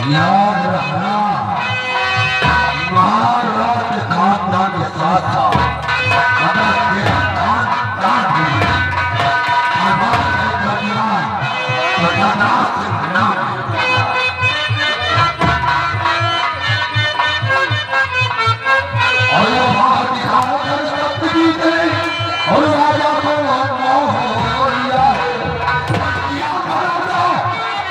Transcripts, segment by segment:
याद रखना महाराज खानदान के साथ था अगर तेरा खानदान भी हमारे दरमियान बताना से नाम और वो बाहर दिखाकर शब्द भी थे और राजा को मोह लिया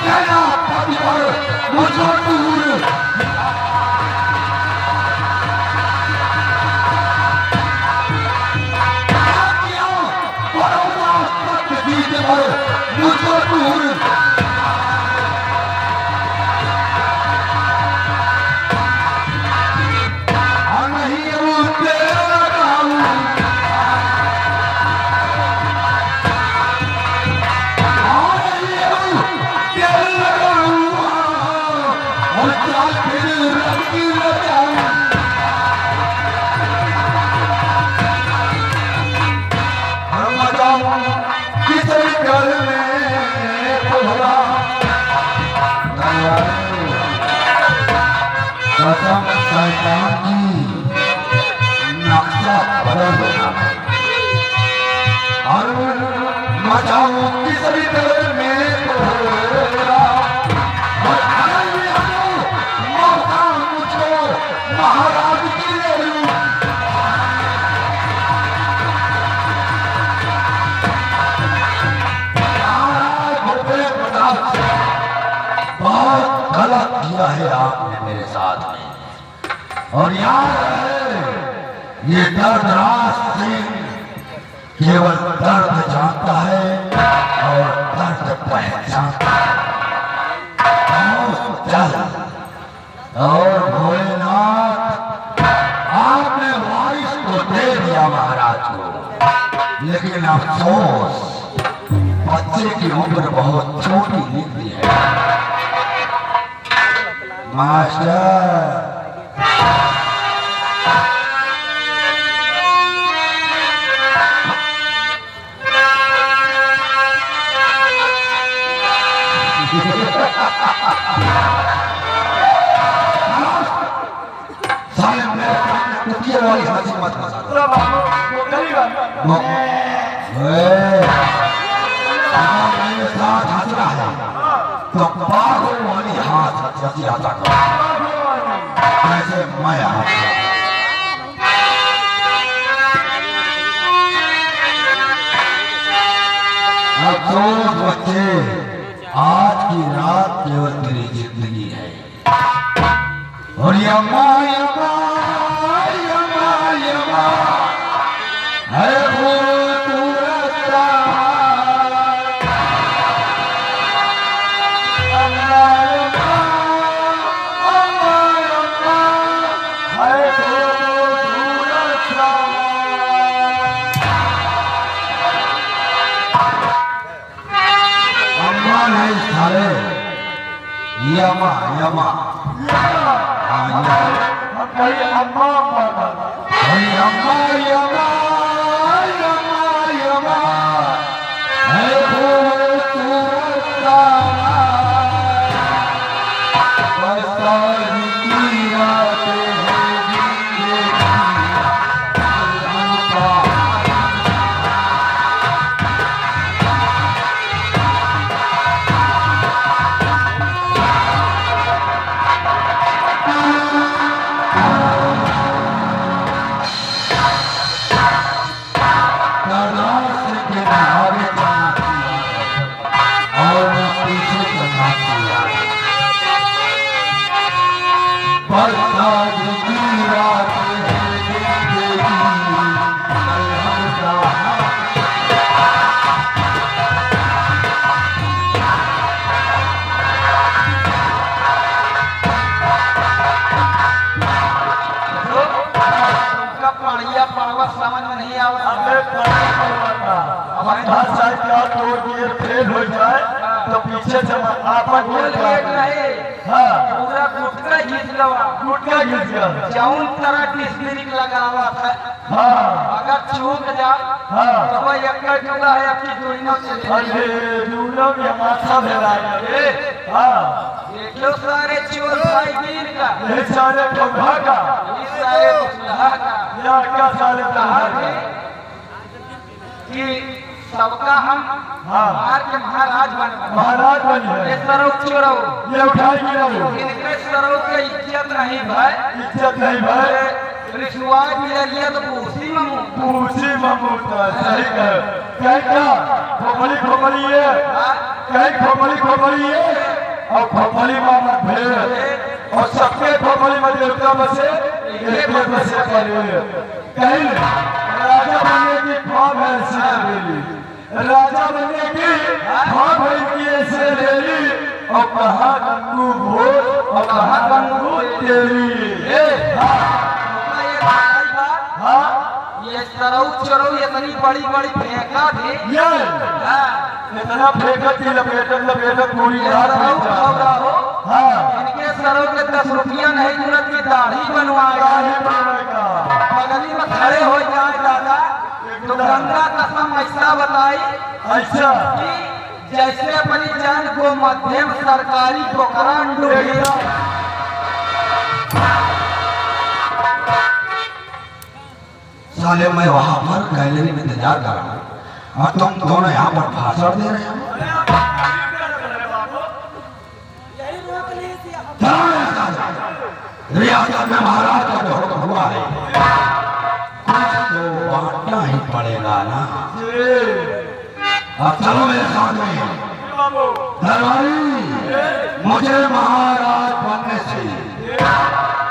कहना पति पर मुझको दूर मुझको दूर नहीं शैतान की नक्शा बदल देना और मचाऊं किस भी तरह मेरे को और मौका मुझको महाराज की ले लूं बहुत गलत किया है आपने मेरे साथ में और याद है ये दर्दराज सिंह केवल दर्द जानता है और दर्द पहचानता है चल और भोलेनाथ आपने वारिस को दे दिया महाराज को लेकिन अफसोस बच्चे की उम्र बहुत छोटी निकली है मास्टर साले मेरे सामने कुतिया वाली हंसी मत हंसा मेरे साथ हंस रहा है तो पागल वाली हाथ हंसी आता कर ऐसे मैं हंस अफसोस बच्चे आज की रात केवल तेरी जिंदगी है और यमा यमा यमा यमा है वो तुरता अल्लाह यमा अल्लाह यमा है वो तुरता अम्मा नहीं सारे यमा यमा अम्मा यमा यमा यमा यमा है वो तुरता बरसात की रातें पढ़िया पढ़वा समझ में नहीं आवत। हमें पढ़ना अब हर साल क्या तोड़ दिए फेल हो जाए तो पीछे से आपन बोल गेट नहीं हाँ पूरा गुटका घिस लवा गुटका घिस गया जौन तरह डिस्प्लिन लगावा था हाँ अगर चूक जा हाँ तो वो एक टुकड़ा है आपकी दुनिया से ले अरे दूल्हा भी हमारा भेला है हाँ देखो सारे चोर भाई गिर का ये सारे ठोका का ये सारे दुल्हा का या क्या सारे कहा ठोका कि सबका हम हाँ मार के महाराज बन महाराज बन ये है सरो चोरो ये उठाई गिरा इनके सरो के इज्जत नहीं भाई इज्जत नहीं भाई रिश्वत मिल गया तो उसी में पूछी ममूता सही कह क्या खोपड़ी खोपड़ी है कहीं खोपड़ी खोपड़ी है और खोपड़ी में भेड़ और सबके खोपड़ी में देवता बसे एक बसे पड़े कहीं राजा बनने की ख्वाब है ऐसी राजा बनने की ख्वाब है इनकी ऐसे ले ली और कहा गंगू घोष और कहा गंगू तेरी हाँ ये सरऊ चरो इतनी बड़ी बड़ी फेंका थी ये हाँ, इतना फेंकत ही लपेटत पूरी ये रात सरऊ में खबरा हो हाँ इनके सरों के 10 रुपया नहीं तुरंत की दाढ़ी बनवाएगा काहे बनाएगा बगली में खड़े हो जाए दादा तो गंगा कसम ऐसा बताई अच्छा कि जैसे अपनी जान को मध्यम सरकारी पोखरण डूबी साले मैं वहां पर गैलरी में इंतजार कर रहा हूँ और तुम दोनों यहाँ पर भाषण दे रहे हो रियासत में महाराज का जो हुक्म हुआ है कुछ तो बांटना ही पड़ेगा ना अब चलो मेरे साथ में दरबारी मुझे महाराज बनने से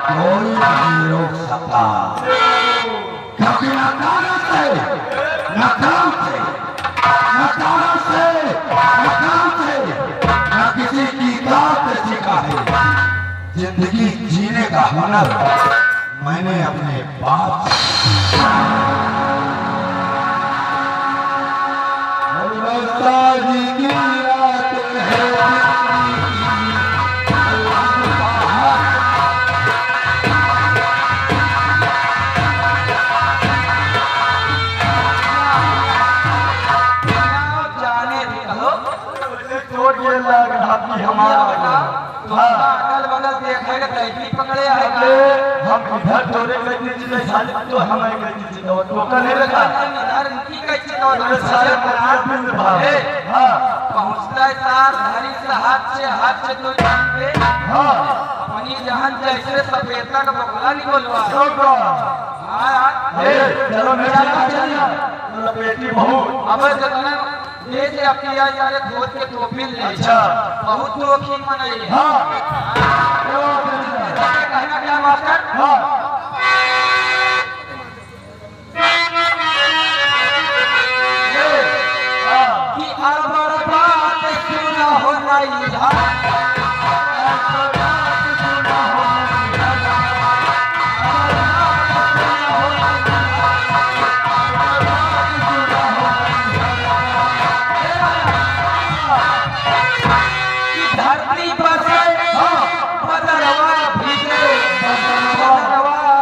कोई नहीं रोक सकता क्योंकि न ताकत से न काम से न ताकत से न काम से न किसी की ताकत से सीखा है जिंदगी जीने का हुनर मैंने अपने बाप जी की रात है जाने दी कहो चोट ये लग रहा कि हमारा अगल बगल देखेगा कैदी पकड़े आएगा हम इधर तोरे गए थे साले तो हमें गए थे तो नहीं लगा इधर इनकी कैसे तो सारे बरात में भाग हां पहुंचता है सार हरी से हाथ से तो पे हां अपनी जहां जैसे सफेदा का बगला निकलवा छोड़ो हां ए चलो मेरे चलिए लपेटी बहुत अब जतने ये से अपनी यार धोत के टोपी ले अच्छा बहुत जोखिम मनाई हां कहना क्या मास्टर हां कि अरबड़ बात सुना हो नहीं धरती पर बदलवा भीगे बदलवा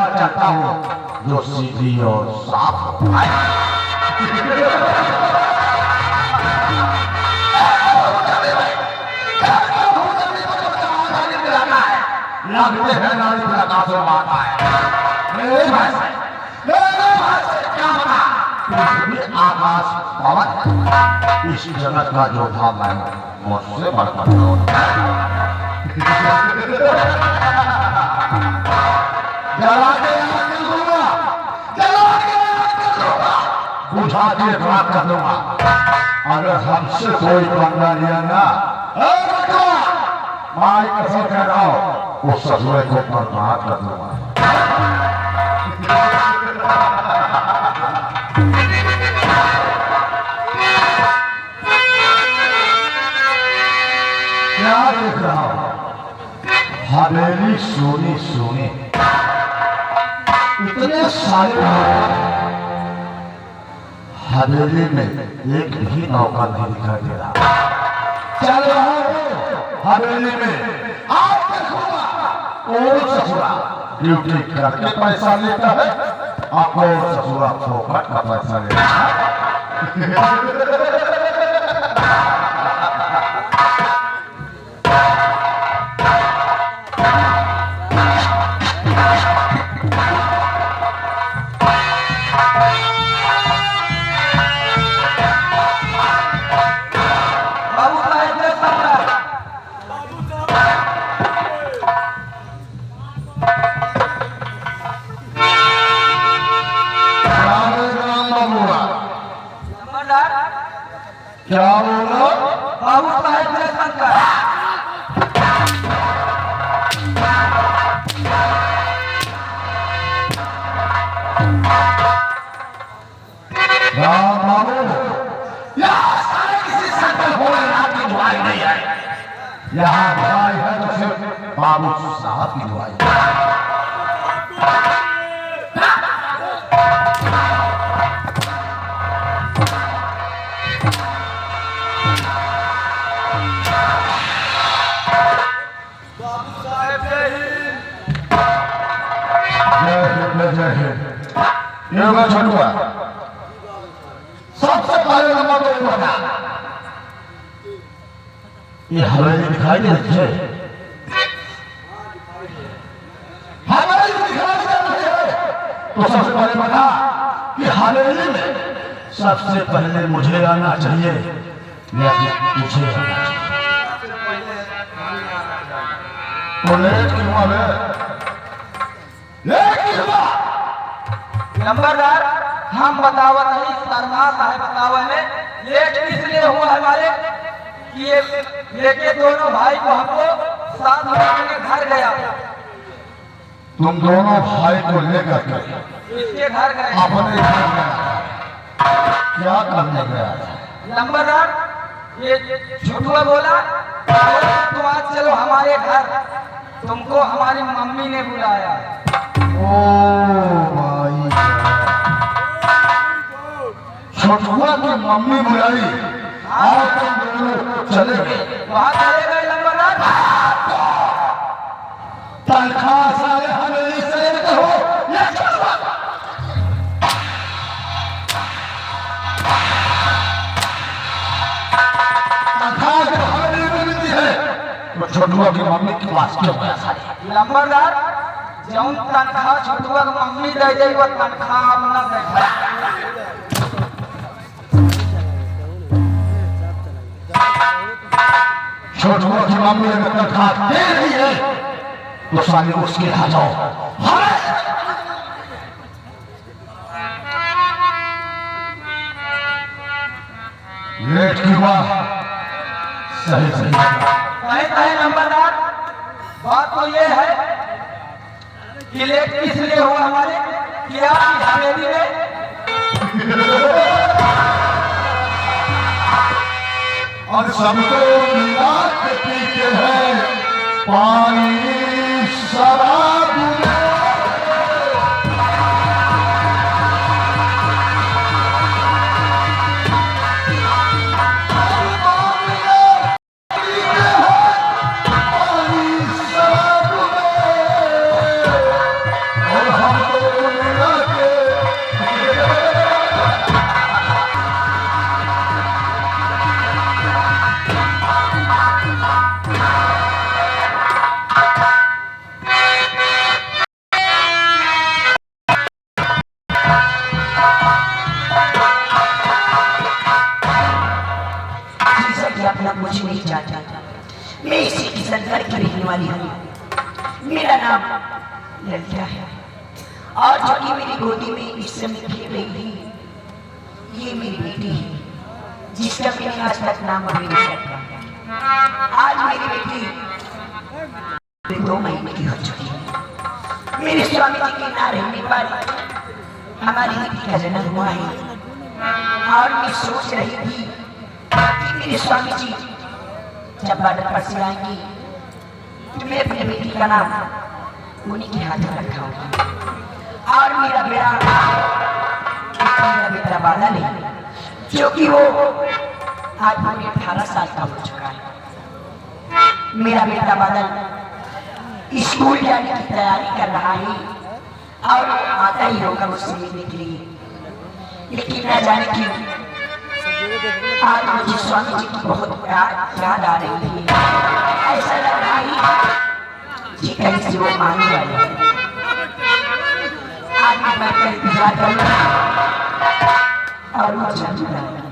राह चाहता हूँ जो सीधी और साफ हो। लगते हैं नारी प्रकाश माता है। मेरे भाई से क्या बना? पृथ्वी आकाश पवन, इस जगत का जो था मैं मुझसे बढ़कर जला के बुझा के राख कर दूंगा। अगर हमसे कोई पंगा लिया ना, माई कसम कह रहा हूं, उस ससुरे को बर्बाद कर दूंगा। क्या देख रहा हूं? हवेली सोनी सोनी, इतने सारे लोग, हवेली में एक भी नौका नहीं दिखाई दे रहा। चल रहा हूं हवेली में, आप देखूंगा और ससुरा ड्यूटी करके पैसा लेता है, आपको ससुरा फोकट का पैसा लेता है। क्या बोला? बाबू साहेब ने शंकर राम बाबू, यहाँ सारे किसी शंकर भोलेनाथ की दुआई नहीं है। यहाँ दुआई है तो सिर्फ बाबू साहब की दुआई। ये मैं छोटुआ, सबसे पहले नंबर तो ये बता, ये हवेली दिखाई दे रही है? हवेली दिखाई दे रही है तो सबसे पहले बता कि हवेली में सबसे पहले मुझे आना चाहिए या फिर तुझे आना चाहिए? तो लेट क्यों हुआ बे? लेट क्यों हुआ? नंबरदार, हम बतावा नहीं, शर्मा साहब बतावा है। लेट इसलिए हुआ हमारे कि ये लेके दोनों भाई को हमको साथ में अपने घर गया। तुम दोनों भाई को लेकर के इसके घर गए। अपने घर गया, क्या करने गया था? नंबरदार, ये छोटुआ बोला तुम आज चलो हमारे घर, तुमको हमारी मम्मी ने बुलाया। ओ भाई, छोटुआ की मम्मी बुलाई और तुम दोनों चले गए। वहां चले गए नंबरदार। तनख्वाह सारे हवेली से लेते हो या छोटुआ? तनख्वाह जो हवेली में मिलती है तो छोटुआ की मम्मी के पास क्यों गया सारे? नंबरदार, जौन तनख्वाह छोटुआ की मम्मी दे दी वो तनख्वाह अपना दे। छोटुआ की मम्मी अगर तनख्वाह दे रही है तो साले उसके यहाँ जाओ। लेट की हुआ सही सही कहे नंबरदार, बात तो ये है कि लेट किस लिए हुआ हमारे कि आपकी हवेली में और सबको मिला के पीते हैं पानी शराब। और हम कहना मुझे नहीं चाहता। मैं इसी किशनगढ़ की रहने वाली हूँ। मेरा नाम ललिता है और जो कि मेरी गोदी में इस समय खेल रही थी, ये मेरी बेटी है जिसका मैंने आज तक नाम अभी नहीं रखा। आज मेरी बेटी 2 महीने की हो चुकी है। मेरे स्वामी जी के ना रहने पर हमारी बेटी का जन्म हुआ है और मैं सोच रही थी कि मेरे स्वामी जी जब बॉर्डर पर से आएंगे तो मैं अपनी बेटी का नाम उन्हीं के हाथ में रखा होगा। और मेरा बेटा बादल है जो कि वो आज पूरे 18 साल का हो चुका है। मेरा बेटा बादल स्कूल जाने की तैयारी कर रहा है और आता ही होगा मुझसे मिलने के लिए, लेकिन न जाने क्यों आज मुझे स्वामी जी की बहुत याद आ रही है। ऐसा लग रहा है कि कहीं से वो आने वाले हैं। आज मैं बैठकर इंतजार करूंगा और वो जरूर आएंगे।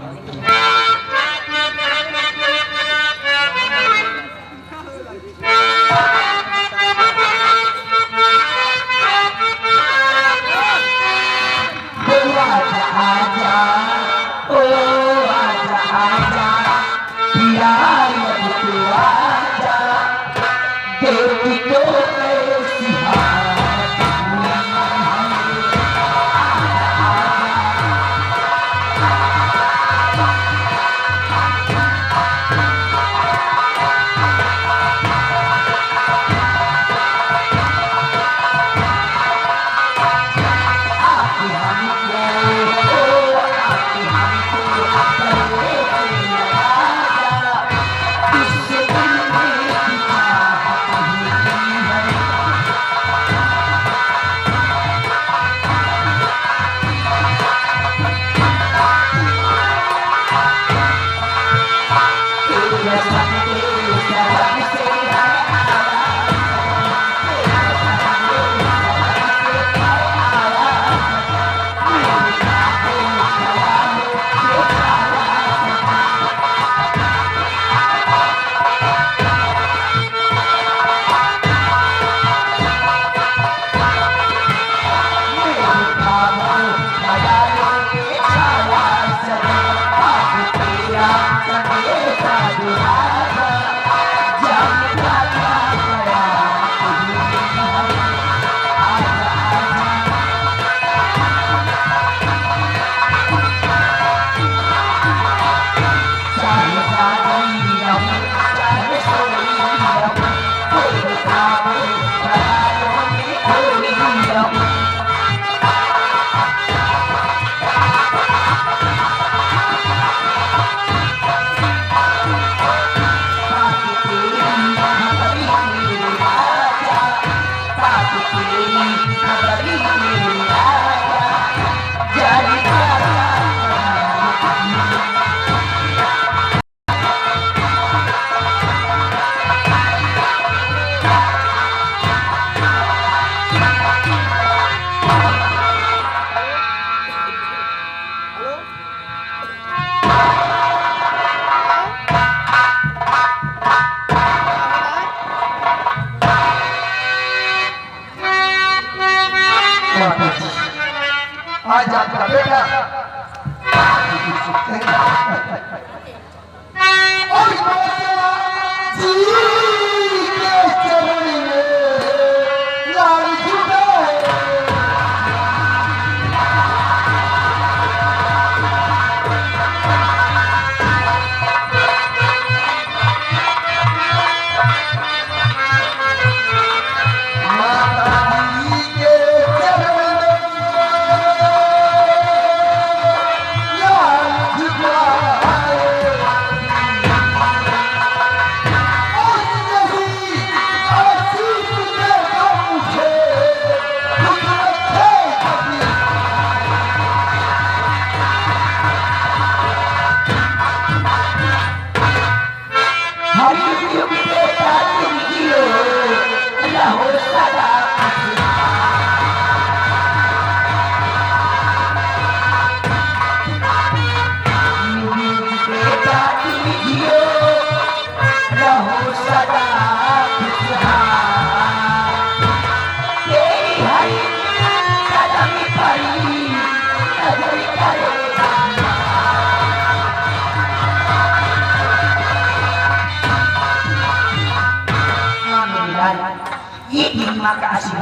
आज आपका बेटा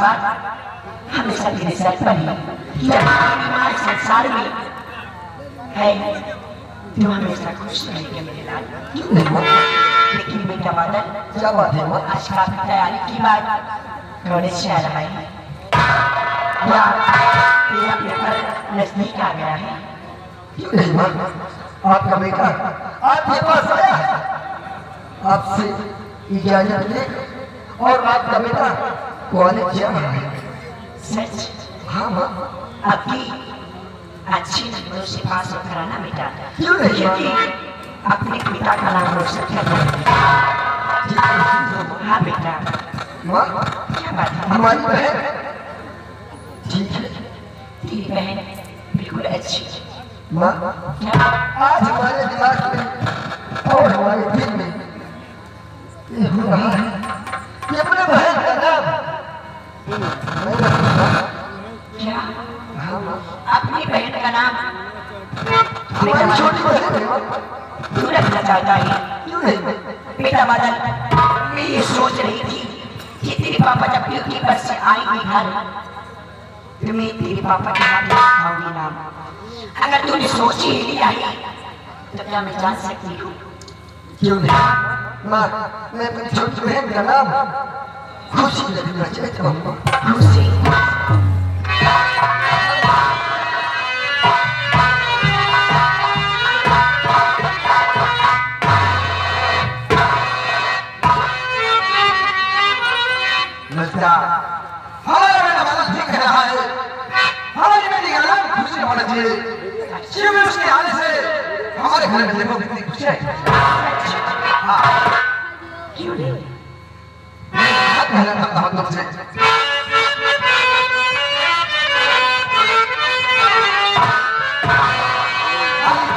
आशीर्वाद हमेशा तेरे सर पर ही। जब बीमार संसार में है तू हमेशा खुश रहेगा मेरे लाल। लेकिन बेटा बादल, क्या बात है माँ? आज काफी तैयारी की बात कॉलेज से आ रहा है या तेरा पेपर नजदीक आ गया है। क्यों नहीं माँ? आपका बेटा आपके पास आया है, आपसे इजाजत ले और आपका बेटा कॉलेज जा रहा है। सच? हाँ माँ। आपकी अच्छे नंबरों से पास होकर आना बेटा, क्यों नहीं? क्योंकि अपने पिता का नाम रोशन करना। हाँ बेटा। माँ, क्या बात है? हमारी बहन ठीक है। तेरी बहन बिल्कुल अच्छी। माँ, क्या? आज हमारे दिमाग में और हमारे दिल में ये हो रहा है कि अपने बहन का नाम मैं रखूंगा। क्या? हाँ माँ, अपनी बहन का नाम हमारी छोटी बहन है माँ। तू रखना चाहता है? क्यों नहीं? बेटा बादल, मैं ये सोच रही थी कि तेरे पापा जब ड्यूटी पर से आएंगे घर तो मैं तेरे पापा के हाथ में रखाऊंगी नाम। अगर तूने सोच ही लिया है तो क्या मैं जान सकती हूँ? क्यों नहीं? माँ, मैं अपनी छोटी बहन का नाम खुशी रखना चाहता हूँ। खुशी? नजरा हमारा बेटा बादल ठीक कह रहा है, हमारी बेटी का नाम खुशी होना चाहिए। शिव में उसके आने से हमारे घर में देखो कितनी खुशी है। क्यों नहीं? हाथ पहला करता हूँ तुमसे।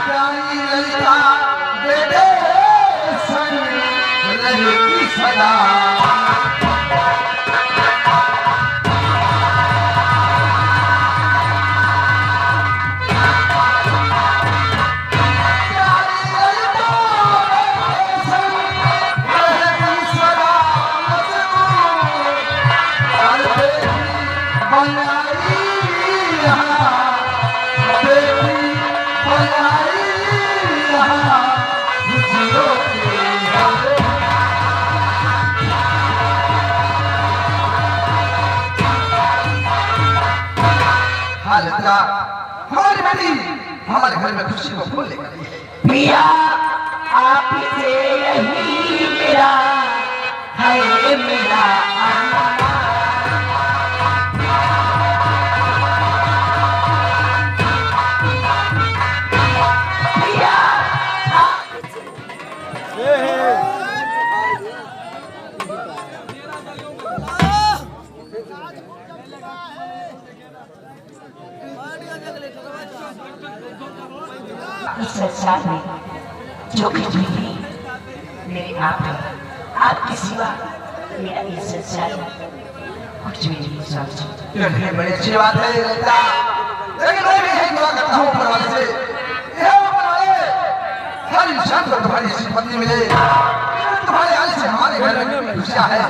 प्यारी ललिता बेटे संग रहेगी सदा। हमारी बेटी हमारे घर में खुशी को फूल लेकर आई है। पिया आपसे यही मेरा है मेरा पिया इस संसार में जो कुछ भी है मेरे आप है। आपके सिवा मेरा ये संसार कुछ भी नहीं समझ। ये बड़ी अच्छी बात है ललिता, लेकिन मैं भी यही दुआ करता हूँ ऊपर वाले से, हे ऊपर वाले, हर इंसान को तुम्हारी ऐसी पत्नी मिले, तुम्हारे आने से हमारे घर में खुशियाँ है।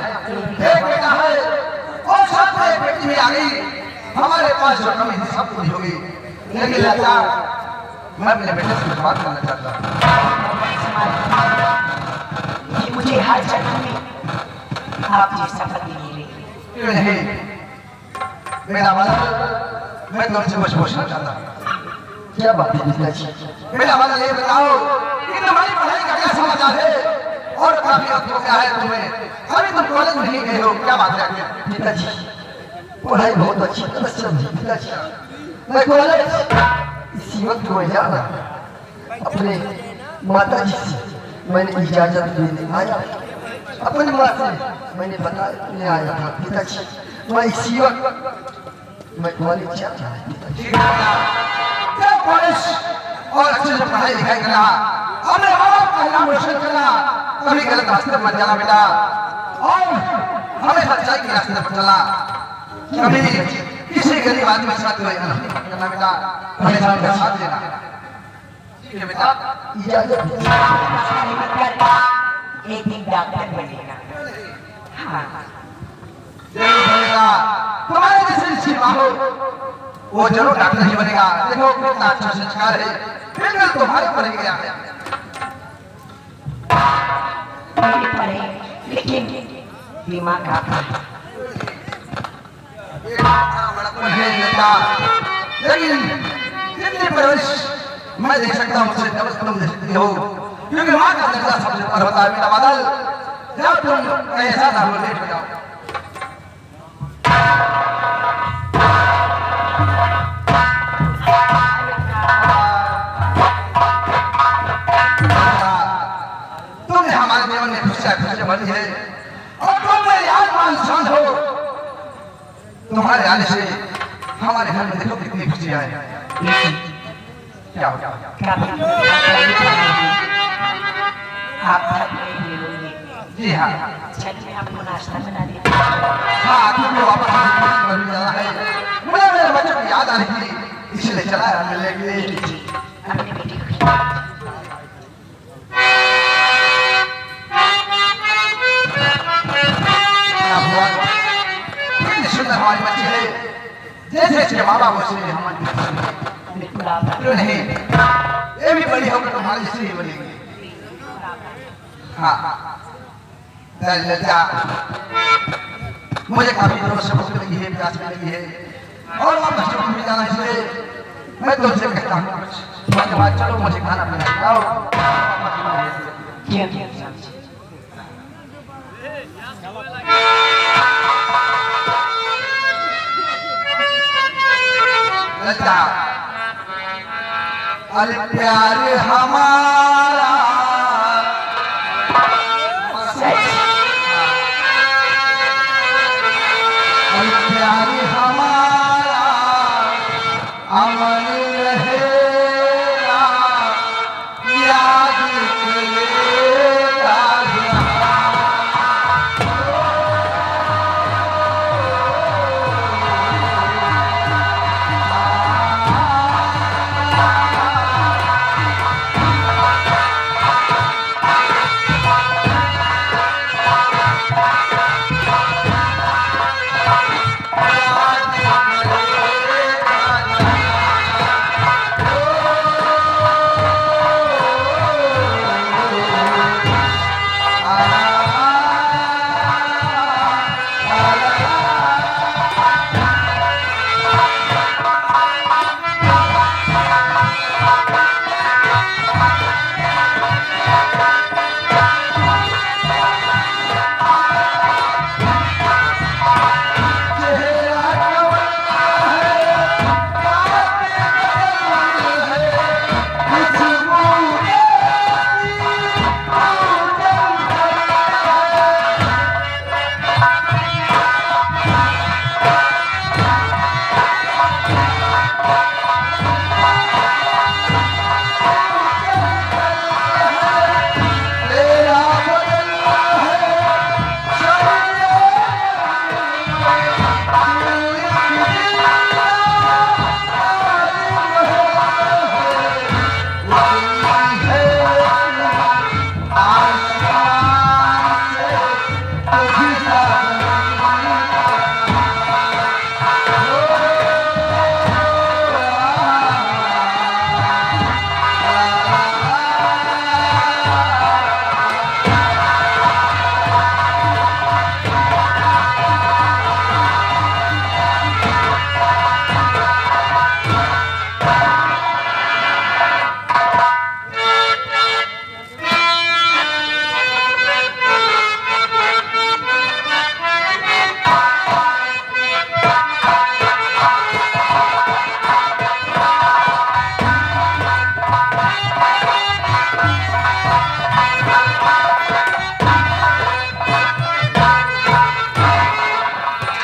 एक बेटा है और साथ में एक बेटी भी आ गई, हमारे पास जो कमी थी सब पूरी होगी। लेकिन ललिता, मैं अपने बेटे से बात करना चाहता हूँ। कि मुझे हर जगह में आप जैसा पति मिले। क्यों नहीं? मेरा बालक, मैं तुमसे कुछ पूछना चाहता हूँ। क्या बात है पिताजी? मेरा बालक ये बताओ कि तुम्हारी पढ़ाई का क्या समाचार है और काफी वक्त हो गया है तुम्हें, अभी तुम कॉलेज में नहीं गए हो, क्या बात है? पिताजी, पढ़ाई बहुत अच्छी तरह से समझी पिताजी। मैं कॉलेज इसी वक्त को जाना अपने माता जी से मैंने इजाजत लेने आया, अपनी माँ से मैंने बताने आया था पिताजी, मैं इसी वक्त मैं कॉलेज जा रहा है पिताजी। जब कॉलेज और अच्छे से पढ़ाई लिखाई करना, अपने माँ बाप का नाम रोशन करना, कभी गलत रास्ते पर मत जाना बेटा, और हमें सच्चाई के रास्ते पर चलना, कभी किसी गरीब आदमी के साथ करना बेटा, हमेशा उनका साथ देना। ठीक है बेटा, इजाजत एक दिन डॉक्टर बनेगा। हाँ जरूर बनेगा। तुम्हारे जैसे शिवा हो वो जरूर डॉक्टर ही बनेगा। देखो कितना अच्छा संस्कार है, बिल्कुल तुम्हारे ऊपर ही गया। मेरे पढ़े लेकिन दिमाग आता है। लेकिन जितनी परवरिश मैं देख सकता हूँ उससे डबल तुम दे सकती हो, क्योंकि माँ का दर्जा सबसे ऊपर होता है। बेटा बादल, जब तुम ऐसा ना हो लेट हो जाओ। तुमने हमारे जीवन में खुशियाँ भरी है और तुम मेरी आत्मा इंसान हो। तुम्हारे आने से हमारे घर में देखो कितनी खुशियाँ हैं। क्या हो जी हाँ, चलिए आपको नाश्ता बना देते हाँ क्योंकि वापस जाना है। मुझे मेरे बच्चों की याद आ रही थी, इसलिए चला है मिलने के लिए। अपने बेटी को सुंदर हमारी बच्ची है, जैसे इसके माँ बाप वैसे हमारी क्यों नहीं, ये भी बड़ी होकर तुम्हारी स्त्री बनेगी। हाँ लज्जा मुझे काफी दिनों से भूख लगी है, प्यास भी लगी है और वापस चौक भी जाना, इसलिए मैं तुमसे कहता हूँ उसके बाद चलो मुझे खाना पीना खिलाओ। लज्जा अरे प्यार हमारा प्यार हमारा अमर रहेगा, याद करेगा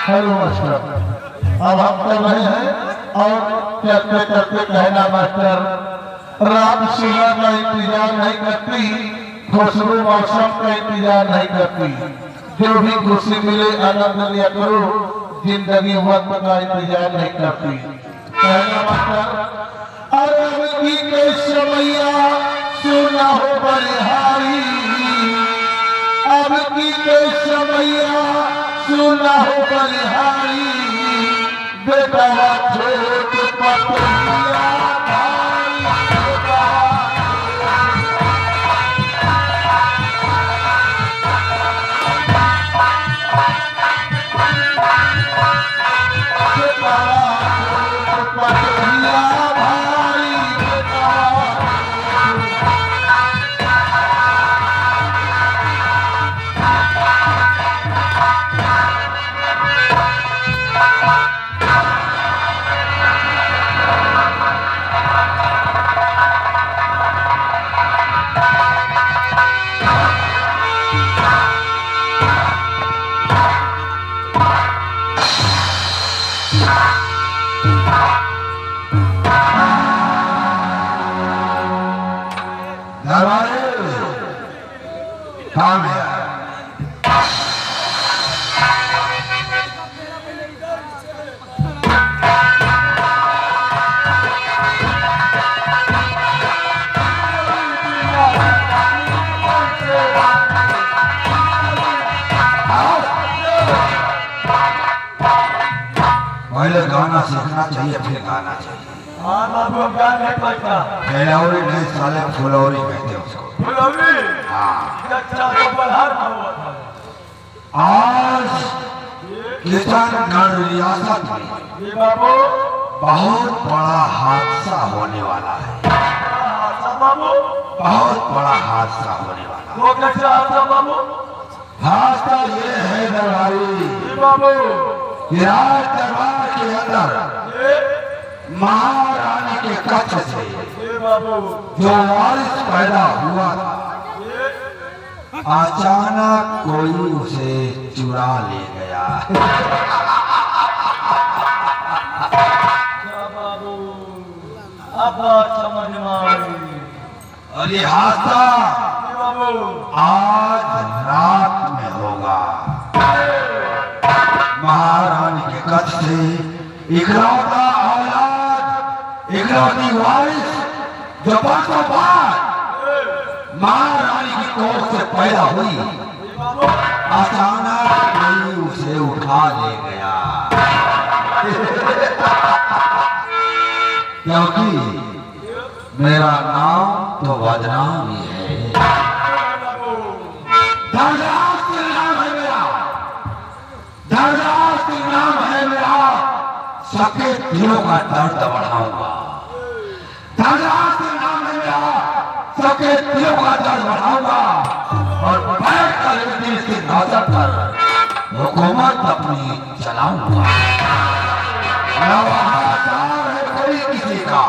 हेलो मास्टर, अब हम कर रहे हैं और चलते चलते कहना मास्टर, रात सुबह का इंतजार नहीं करती, खुशबू मौसम का इंतजार नहीं करती, जो भी खुशी मिले आनंद लिया करो, जिंदगी वक्त का इंतजार नहीं करती। कहना मास्टर, अरब की कैसमैया सुना हो बलिहारी, अब की कैसमैया सुना हो बलिहारी बेटा छोट पतलिया भाई बेटा काम है पहले गाना सीखना चाहिए फिर गाना चाहिए। हाँ बाबू अब गान है पड़ता फैलावरी नहीं साले फुलौरी कहते हैं उसको। फुलौरी हाँ अच्छा तो बलहार हुआ था आज किशनगढ़ रियासत में ये बाबू बहुत बड़ा हादसा होने वाला है। अच्छा बाबू बहुत बड़ा हादसा होने वाला है। वो कैसा था बाबू हादसा ये है दरबारी ये बाबू कि राज दरबार के अंदर ये महारानी के कच्छ से ये बाबू जो वारिस पैदा हुआ था ये अचानक कोई उसे चुरा ले गया। क्या बाबू अब बात समझ में आई और ये हादसा ये बाबू आज रात में होगा। महारानी के कच्छ से इकलौता औलाद इकलौती वारिस जो बरसों बाद महारानी की कोख से पैदा हुई अचानक कोई उसे उठा ले गया। क्योंकि मेरा नाम तो बदनाम ही है। धर्मराज सिंह नाम है मेरा। धर्मराज सिंह नाम है मेरा। सबके दिलों का दर्द बढ़ाऊंगा। धर्मराज सिंह नाम है मेरा। सबके दिलों का दर्द बढ़ाऊंगा और बैठ कर एक दिन की नजर पर हुकूमत अपनी चलाऊंगा। न वहाँ प्यार है कोई किसी का,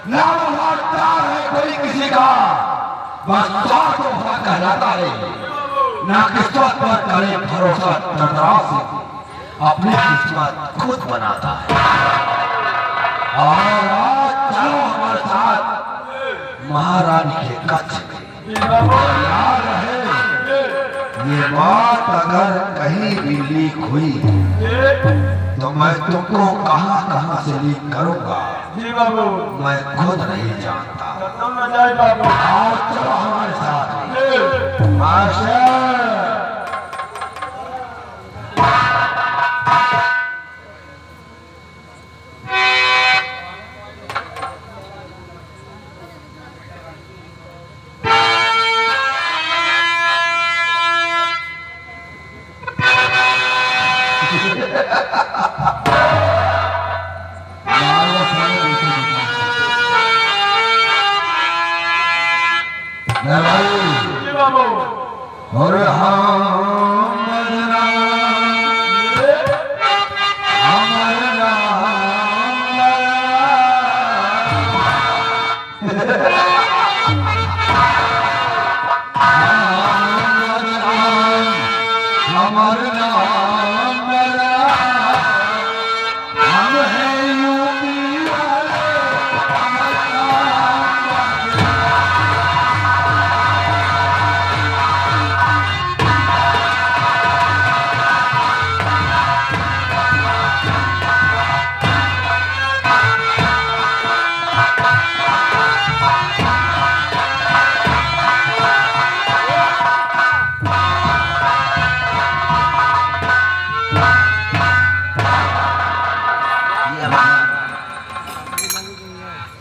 न वहाँ प्यार है कोई किसी का, बस स्वार्थ वहाँ कहलाता है। न किस्मत पर करे भरोसा धर्मराज सिंह अपनी किस्मत खुद बनाता है। और आज चलो हमारे साथ महारानी के कच्छ में। याद रहे ये बात अगर कहीं भी लीक हुई तो मैं तुमको कहां कहां से लीक करूंगा जी बाबू मैं खुद नहीं जानता। तुम न जाए बाबू आओ चलो हमारे साथ। मास्टर जी बाबू और हम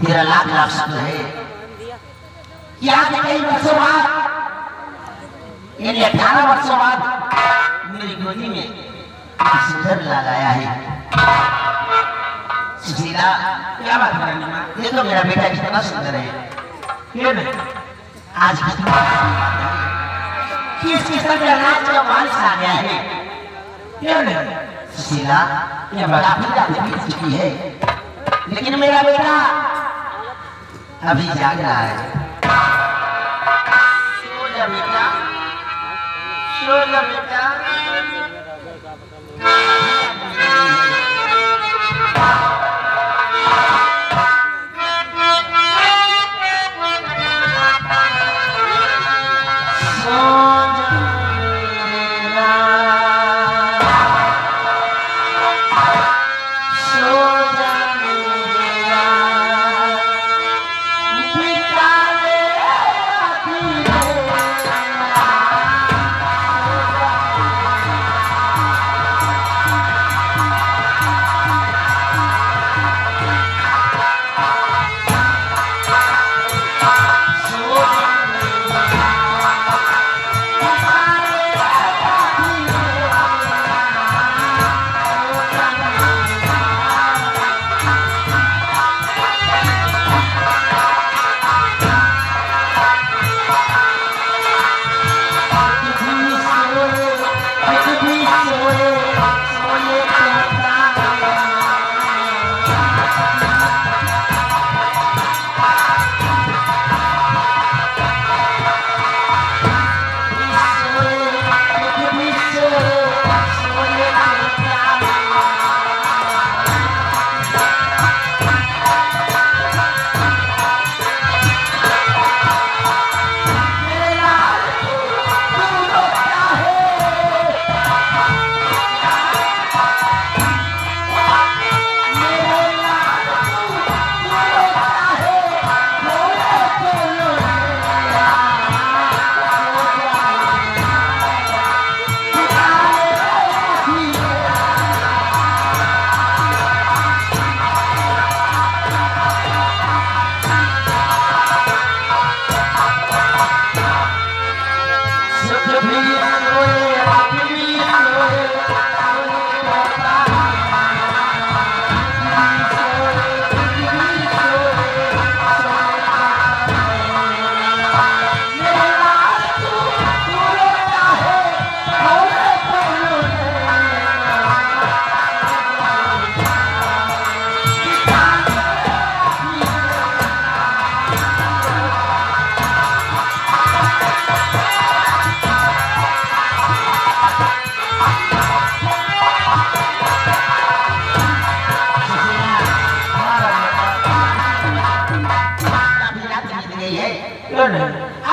तेरा लाख लाख शुक्र है कि आज कई वर्षों बाद, यानी 18 वर्षों बाद मेरी गोदी में एक सुंदर लाल आया है। सुशीला, क्या बात है रानी माँ? देखो मेरा बेटा कितना सुंदर है। ये नहीं, आज कितना कि इसके संग राज का वारिस आ गया है। ये नहीं, सुशीला, क्या बात? काफी रात बीत चुकी है, लेकिन मेरा बेटा अभी जाग रहा है। सो जा बेटा, सो जा बेटा।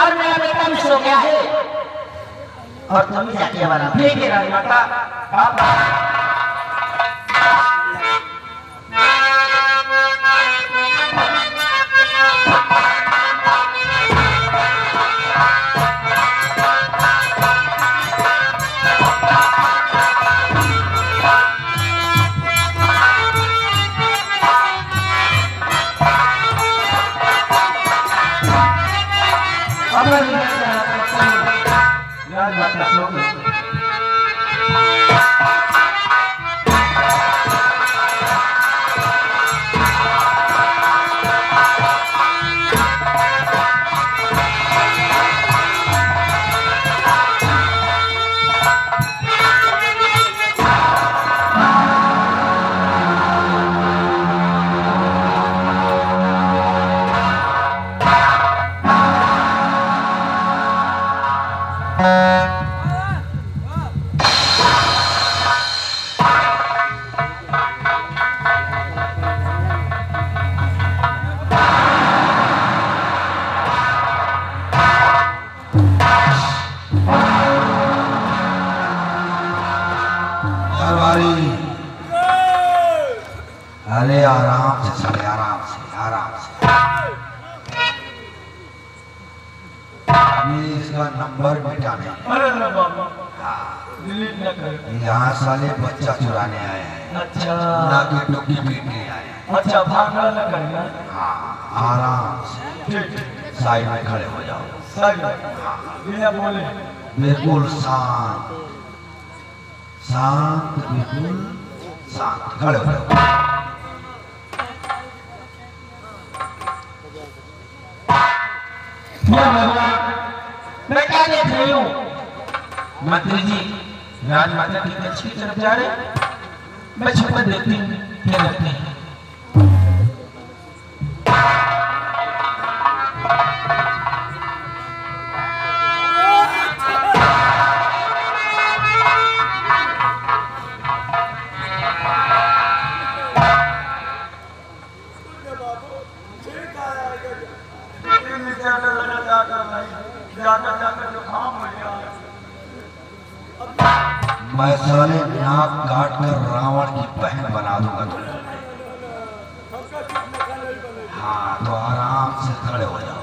और मेरा बेटा भी सो गया है और तुम ही जाके हमारा ठीक है रानी माता, आप याद बात अरे आराम से चले, आराम से आराम से। ये इसका नंबर मिटा नहीं। अरे बाबा, हाँ, डिलीट न करें। यहाँ साले बच्चा चुराने आए हैं, अच्छा, ना कि टुक्की पीटने आए हैं। अच्छा भागना न करना। हाँ आराम से ठीक साइड में खड़े हो जाओ, सही बिना बोले। बिल्कुल शांत शांत, बिल्कुल शांत, खड़े हो जाओ। मैं क्या देख रही हूँ? मंत्री जी राजमाता की कक्ष की तरफ जा रहे। मैं शपथ देती हूँ क्या लगते हैं। मैं साले नाक काट कर रावण की बहन बना दूंगा तुमको। हाँ तो आराम से खड़े हो जाओ।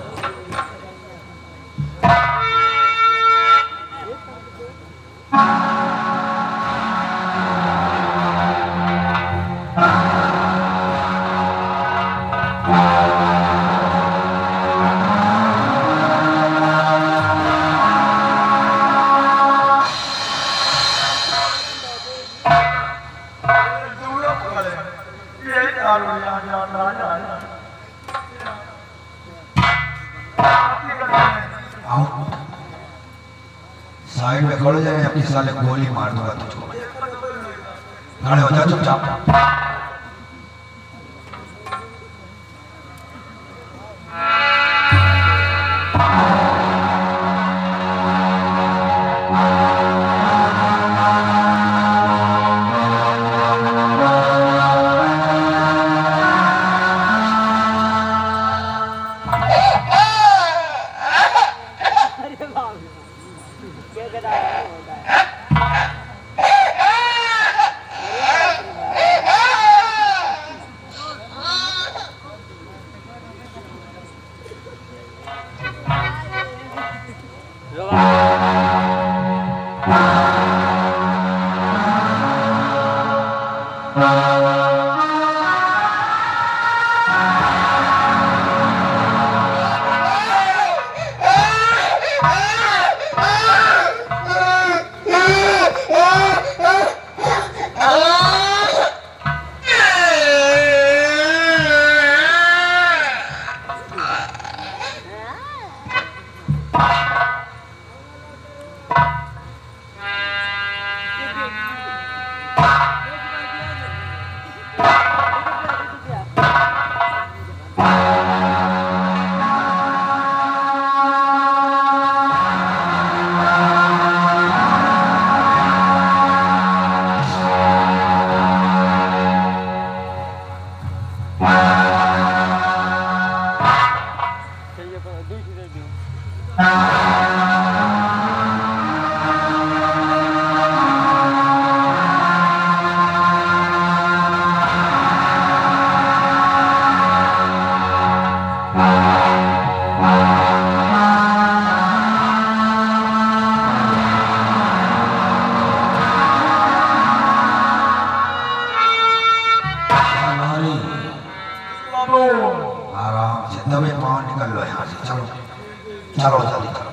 आओ साइड में खड़े हो जाए, अपनी साले गोली मार दूंगा तुझको। खड़े हो जा चुपचाप। आराम से दबे पाँव निकल लो यहाँ से। चलो चलो जल्दी चलो।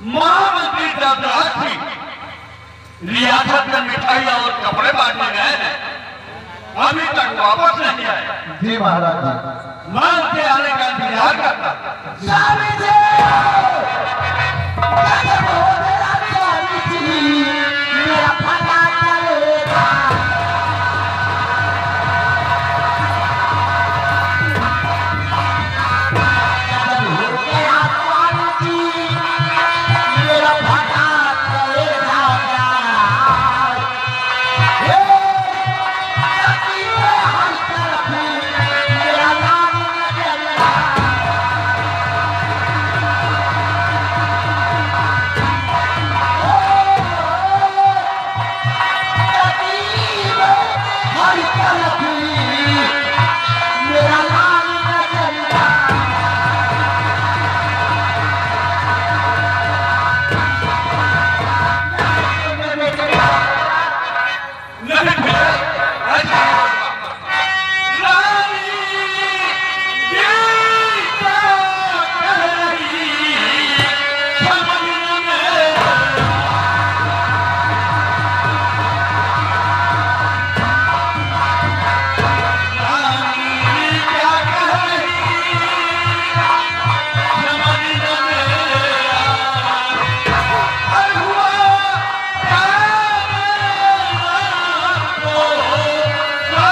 महामंत्री दरबार थी, रियासत में मिठाई और कपड़े बांटने गए हैं, अभी तक वापस नहीं आए। जी महाराज जी। मैं उनके आने का इंतजार करता था। स्वामी जी, गजब हो गया स्वामी जी, मेरा फटा कलेजा। गजब हो गया स्वामी जी, मेरा फटा कलेजा। हे, सती में हर तरफ मेरा नाम नजर आ। मेरा नाम नजर आ। नहीं फिर ऐसा नहीं होगा। रानी गीता कह रही, समझ में रानी क्या कह रही, समझ में हुआ क्या को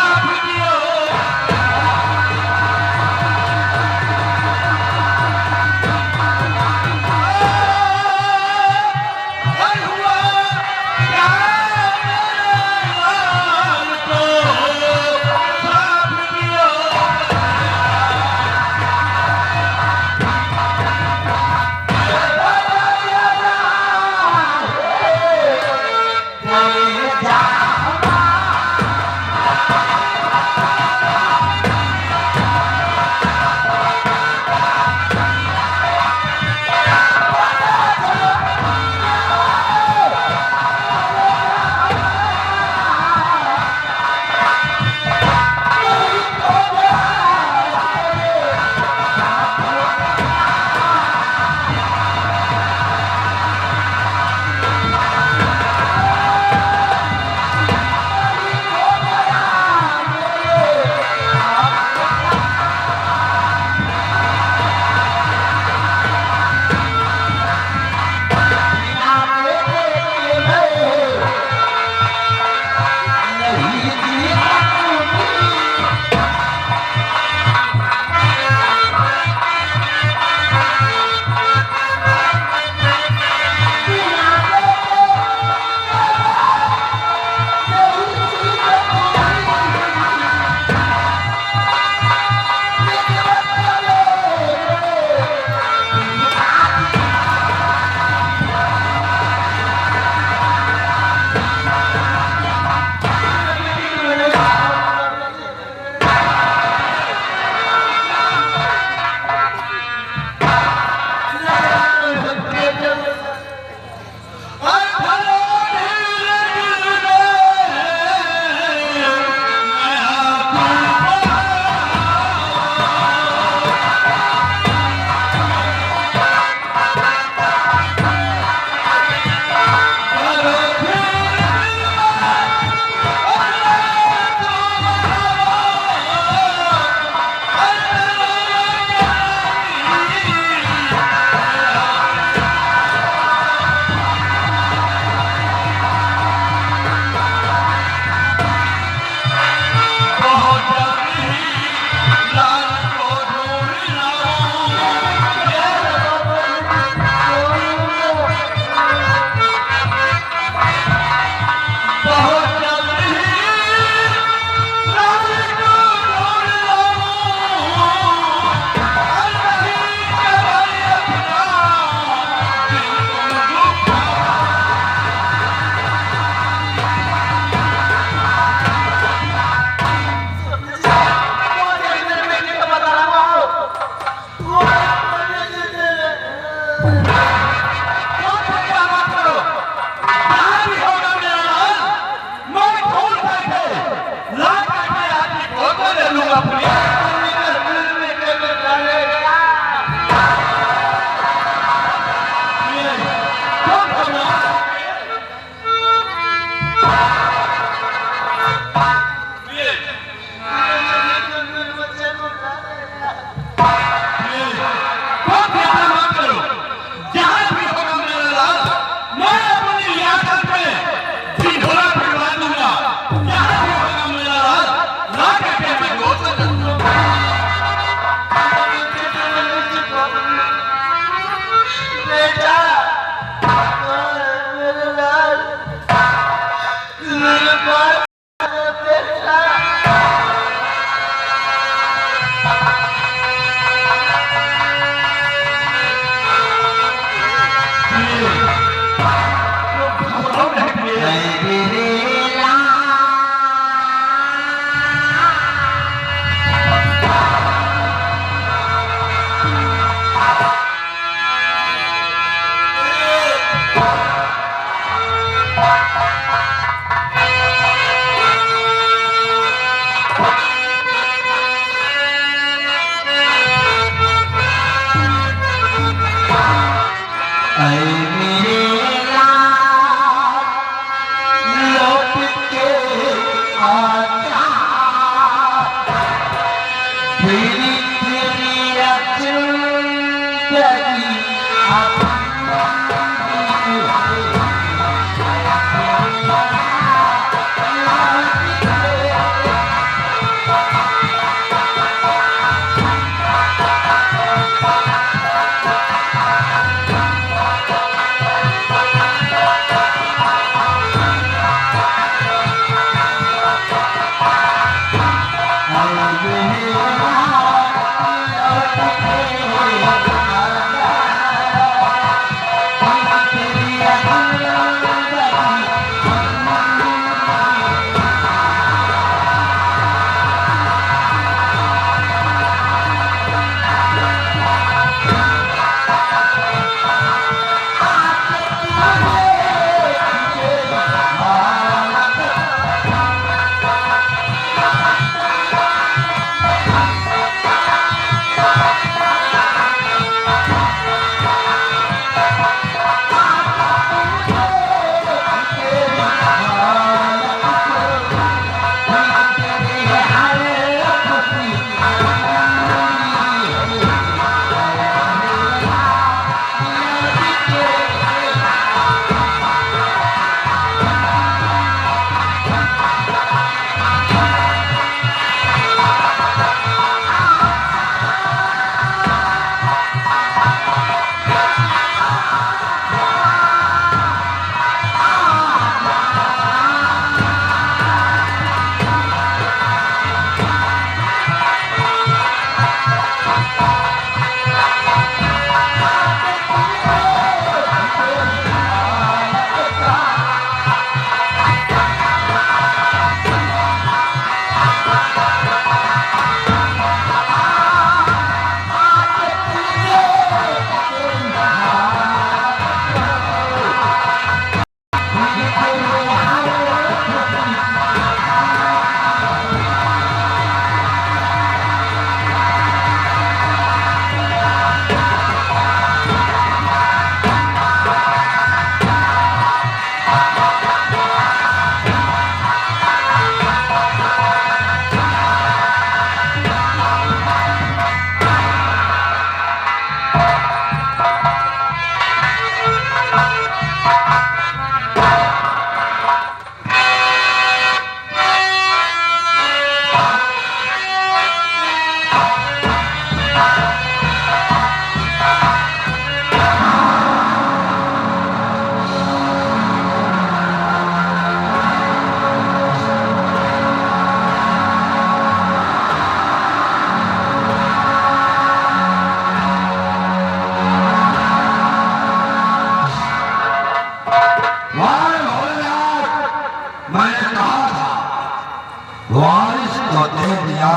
बारिश तो दे दिया,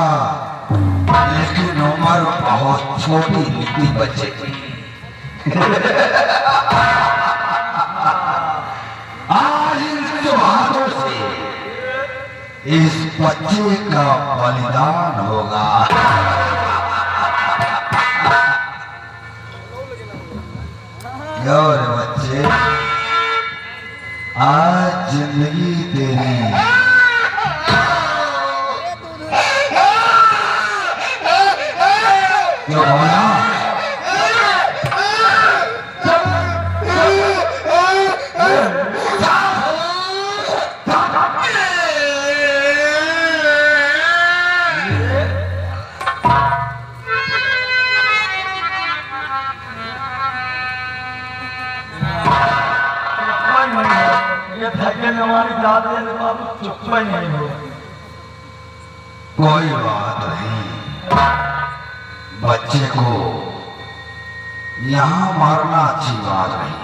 लेकिन उम्र बहुत छोटी निकली बच्चे की। आज इन हाथों से इस बच्चे का बलिदान होगा। और बच्चे, आज जिंदगी तेरी जो बोला ये धक्के में हमारी दाद है तो आप चुप ही नहीं हो। कोई बात नहीं, बच्चे को यहाँ मारना अच्छी बात नहीं,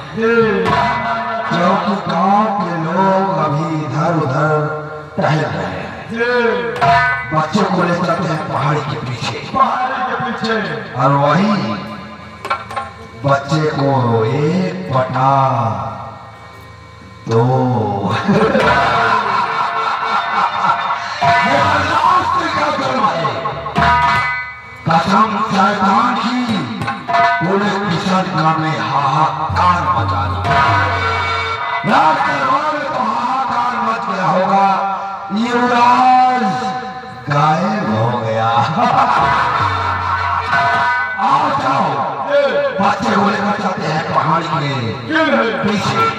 क्योंकि गांव के लोग अभी इधर उधर टहल रहे हैं। बच्चे को ले चलते हैं पहाड़ी के पीछे, और वही बच्चे को एक पटा तो कसम शैतान की, पूरे किशनगढ़ में हाहाकार मचा दिया। राजदरबार में तो हाहाकार मच गया होगा, युवराज गायब हो गया। आओ जाओ, बच्चे को लेकर चलते हैं पहाड़ी के पीछे।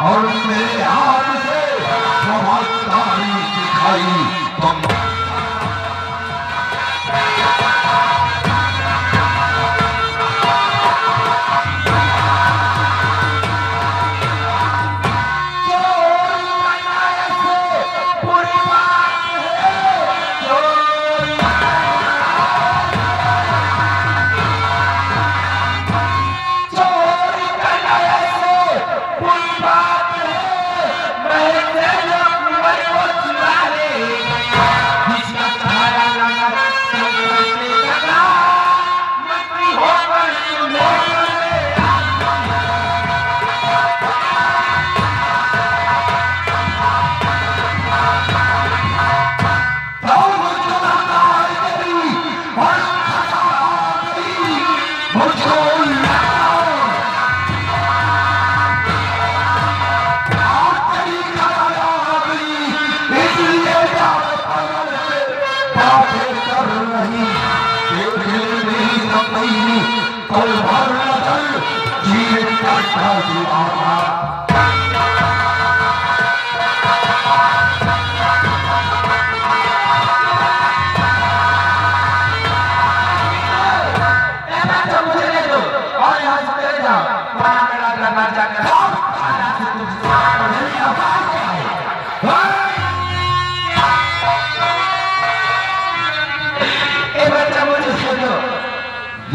और मेरे हाथ से समझदारी दिखाई तुम।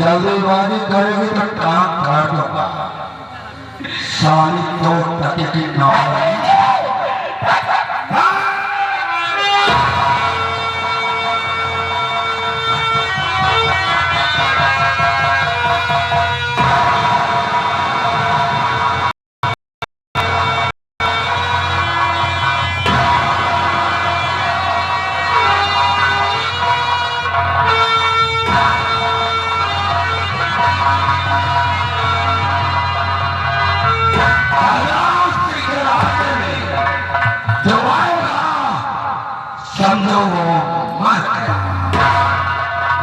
जल्दीबाजी करेगी तो काम कर दूंगा। सारी तो टकी ना समझो वो मर गया।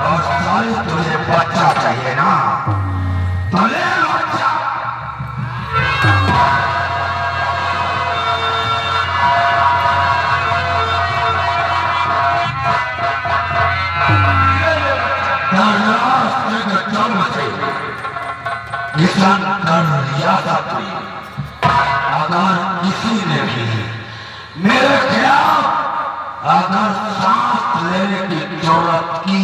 और साली तुझे बच्चा चाहिए ना, तो ले लो बच्चा। किसान कर लिया था कोई, अगर किसी ने भी मेरे खिलाफ अगर सांस लेने की जरूरत की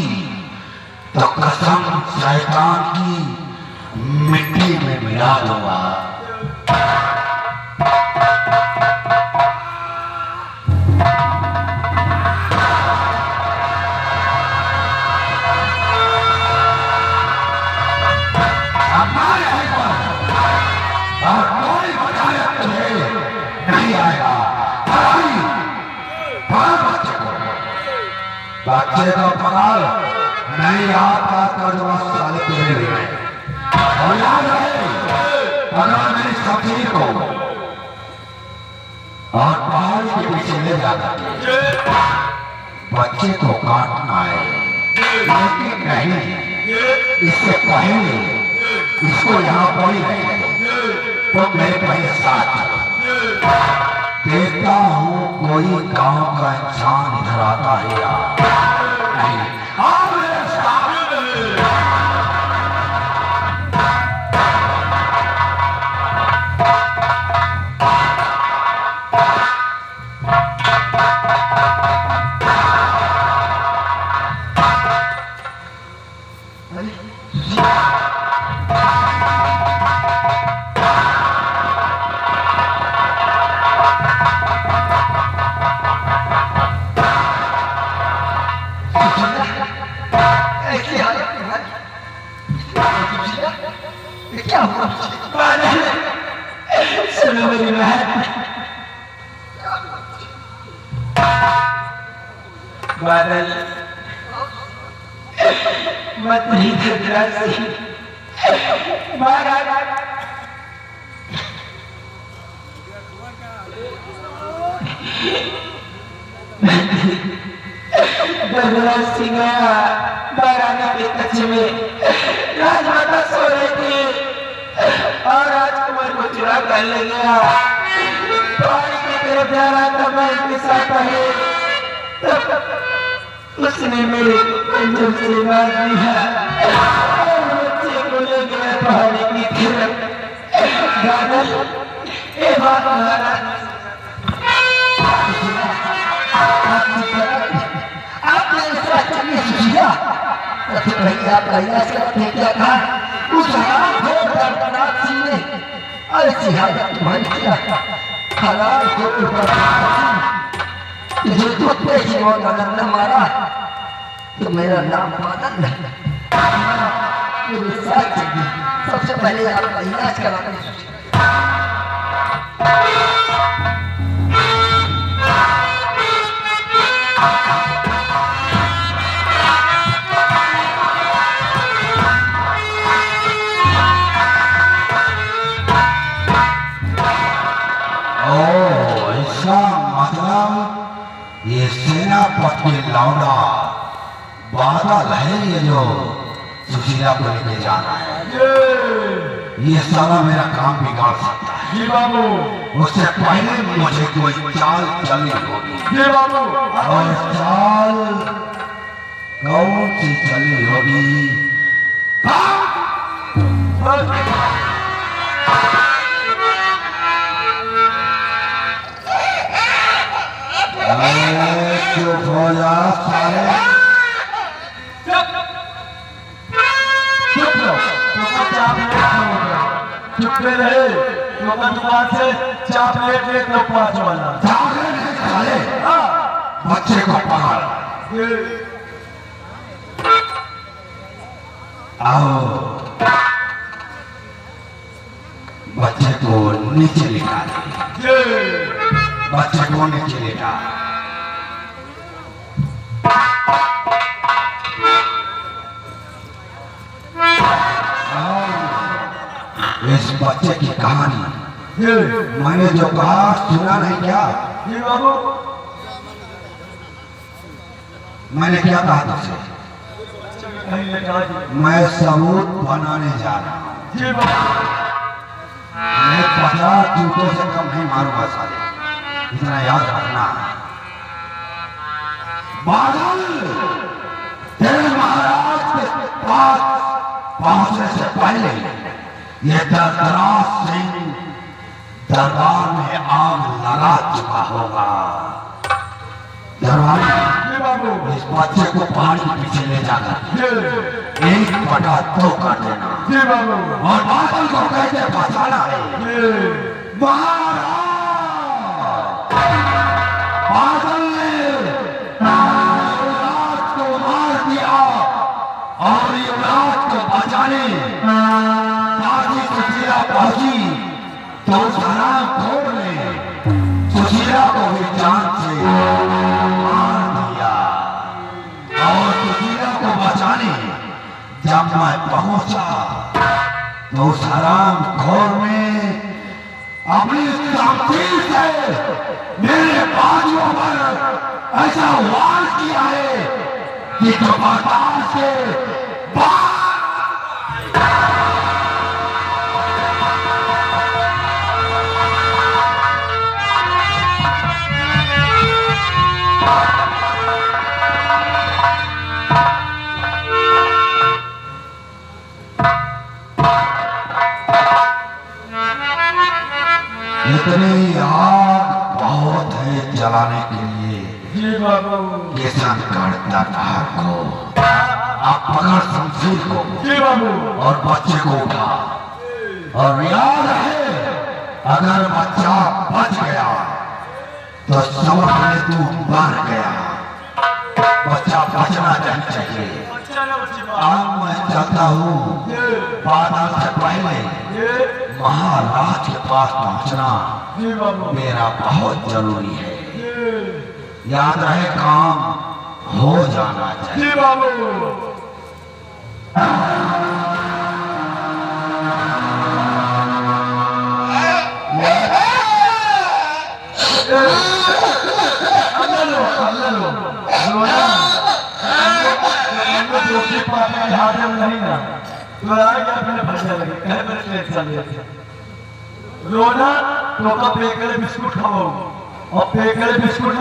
तो कसम शैतान की मिट्टी में मिला दूंगा। बच्चे को पकड़, नहीं आता कर साले तेरे लिए। और याद रहे, पकड़ मेरी सब्जी को और पहाड़ के पीछे ले जाता बच्चे को काटना है, लेकिन नहीं, इससे पहले इसको यहाँ कोई नहीं तो मेरे पहले साथ देखता हूँ कोई गांव का इंसान इधर आता है या नहीं। क्या हुआ? सुनो मेरी बहन, बादल मत नहीं घबरा सी बदला सिंह बाराना के कच्छ में राजमाता सो रही थी और राजकुमार को चुरा कर ले गया। पहाड़ी की तरफ जा रहा था मैं इसके साथ है, तब उसने मेरे पंजब से मार दिया और बच्चे को ले गया पहाड़ी की तरफ। बादल ये बात आपने इसका चलिए सुझिया सबसे पहले आप प्रयास करते क्या कहा उस दर्दनाक सिंह ने ऐसी हालत तुम्हारी किया हालात को ऊपर तुझे तो पेशी और नजर न मारा तो मेरा नाम बादल मेरे साथ चलिए सबसे पहले आपका इलाज कराने ये सेनापति लौंडा बादल है, ये जो सुशीला को लेके जाना है। ये साला मेरा काम बिगाड़ सकता है जी बाबू। उससे पहले मुझे कोई चाल चलनी होगी जी बाबू। और चाल कौन सी चलनी होगी? चुप हो जा सारे, चुप रहे तो दुकान से चॉकलेट ले तो 5 वाला साले। बच्चे को पकड़, आओ बच्चे को नीचे लेटा दे, बच्चे को नीचे लेटा। इस बच्चे की कहानी मैंने जो कहा सुना नहीं क्या? जी बाबू। मैंने क्या कहा तुझसे? कहीं लगा जी। मैं सबूत बनाने जा रहा हूँ। जी बाबू। मैं 50 जूतों से कम नहीं मारूंगा साले, इतना याद रखना। बादल तेरे महाराज के पास पहुंचने से पहले ये दरदराज सिंह दरबार में आग लगा चुका होगा। दरबार जी बाबू। इस बच्चे को पहाड़ के पीछे ले जाकर 1/2 कर देना। जी बाबू। और बादल को कैसे बचाना है? महाराज बादल ने युवराज को मार दिया और युवराज को बचाने ताकि सुशीला पहुंची तो हराम खोर ने सुशीला को भी जान से मार दिया। और सुशीला को बचाने जब मैं पहुंचा तो उस हराम खोर में अपनी ताकत से मेरे बाजुओं पर ऐसा वार किया है कि जो बर्दाश्त से बाहर इतनी आग बहुत है जलाने के लिए। जी बाबू। किशनगढ़ दरबार को आप पकड़ शमशीर को जी बाबू। और बच्चे को उठा। और याद रहे अगर बच्चा बच गया तो समझ ले तू मर गया। बच्चा बचना नहीं चाहिए। अब मैं चाहता हूँ बादल से पहले महाराज के पास पहुंचना जी बाबू। मेरा बहुत जरूरी है। याद रहे काम हो जाना चाहिए। जी बाबू। नहीं ना तो आएगा अपने भजन लगे कहे मेरे टेंशन लेते रोना तो का पेकड़े बिस्कुट खाओ और पेकड़े बिस्कुट